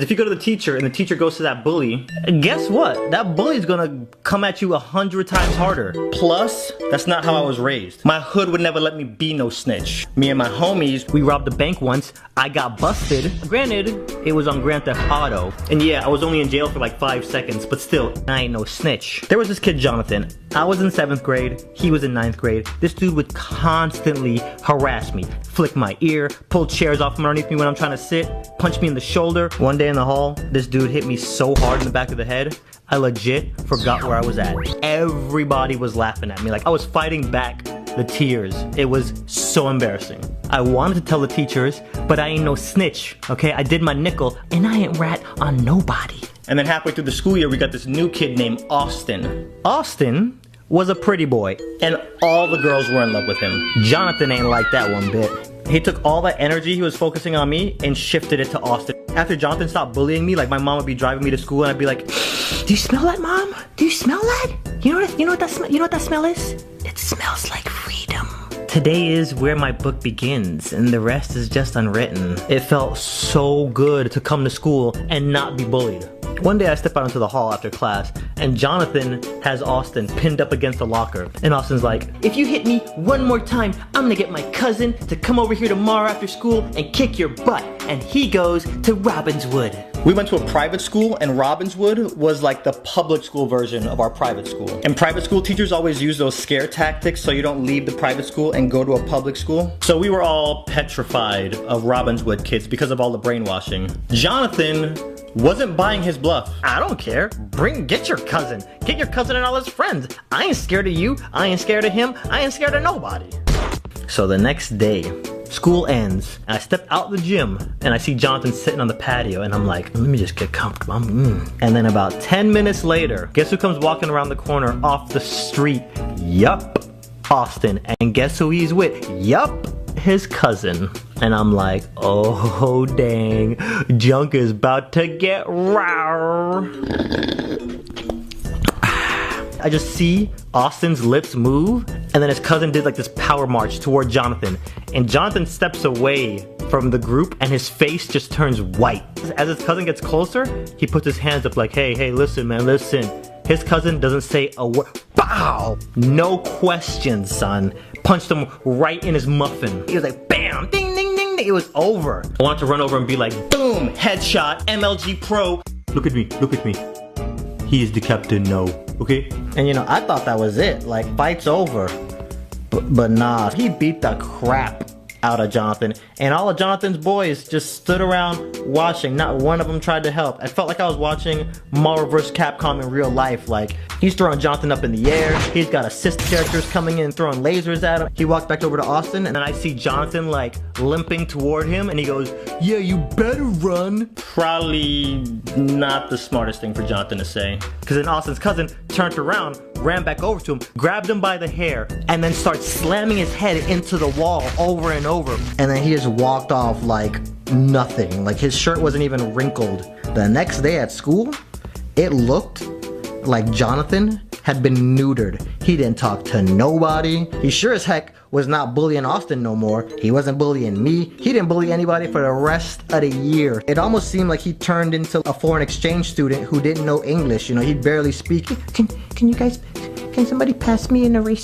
Because if you go to the teacher and the teacher goes to that bully, guess what? That bully's gonna come at you 100 times harder. Plus, that's not how I was raised. My hood would never let me be no snitch. Me and my homies, we robbed a bank once. I got busted. Granted, it was on Grand Theft Auto. And yeah, I was only in jail for like 5 seconds, but still, I ain't no snitch. There was this kid, Jonathan. I was in 7th grade, he was in 9th grade. This dude would constantly harass me, flick my ear, pull chairs off from underneath me when I'm trying to sit, punch me in the shoulder. One day in the hall, this dude hit me so hard in the back of the head, I legit forgot where I was at. Everybody was laughing at me, like I was fighting back the tears. It was so embarrassing. I wanted to tell the teachers, but I ain't no snitch, okay? I did my nickel, and I ain't rat on nobody. And then halfway through the school year, we got this new kid named Austin. Austin was a pretty boy, and all the girls were in love with him. Jonathan ain't like that one bit. He took all that energy he was focusing on me and shifted it to Austin. After Jonathan stopped bullying me, like my mom would be driving me to school and I'd be like, do you smell that, Mom? Do you smell that? You know what that smell is? It smells like freedom. Today is where my book begins, and the rest is just unwritten. It felt so good to come to school and not be bullied. One day I step out into the hall after class, and Jonathan has Austin pinned up against the locker. And Austin's like, if you hit me one more time, I'm gonna get my cousin to come over here tomorrow after school and kick your butt. And he goes to Robbinswood. We went to a private school, and Robbinswood was like the public school version of our private school. And private school teachers always use those scare tactics so you don't leave the private school and go to a public school. So we were all petrified of Robbinswood kids because of all the brainwashing. Jonathan wasn't buying his bluff. I don't care. Get your cousin. Get your cousin and all his friends. I ain't scared of you. I ain't scared of him. I ain't scared of nobody. So the next day, school ends, and I step out the gym, and I see Jonathan sitting on the patio, and I'm like, let me just get comfortable. And then about 10 minutes later, guess who comes walking around the corner off the street? Yup, Austin. And guess who he's with? Yup, his cousin. And I'm like, oh dang, junk is about to get raw. I just see Austin's lips move, and then his cousin did like this power march toward Jonathan. And Jonathan steps away from the group, and his face just turns white. As his cousin gets closer, he puts his hands up like, hey, listen, man, listen. His cousin doesn't say a word. Bow! No questions, son. Punched him right in his muffin. He was like, bam, ding, ding, ding, ding. It was over. I wanted to run over and be like, boom, headshot, MLG Pro. Look at me, look at me. He is the captain now, okay? And you know, I thought that was it. Like, fight's over. But nah, he beat the crap out of Jonathan, and all of Jonathan's boys just stood around watching. Not one of them tried to help. I felt like I was watching Marvel vs. Capcom in real life. Like, he's throwing Jonathan up in the air, he's got assist characters coming in throwing lasers at him. He walked back over to Austin, and then I see Jonathan like limping toward him, and he goes, yeah, you better run. Probably not the smartest thing for Jonathan to say, because then Austin's cousin turned around, ran back over to him, grabbed him by the hair, and then starts slamming his head into the wall over and over. And then he just walked off like nothing. Like his shirt wasn't even wrinkled. The next day at school, it looked like Jonathan had been neutered. He didn't talk to nobody. He sure as heck was not bullying Austin no more. He wasn't bullying me. He didn't bully anybody for the rest of the year. It almost seemed like he turned into a foreign exchange student who didn't know English. You know, he'd barely speak. Can you guys, can somebody pass me an eraser?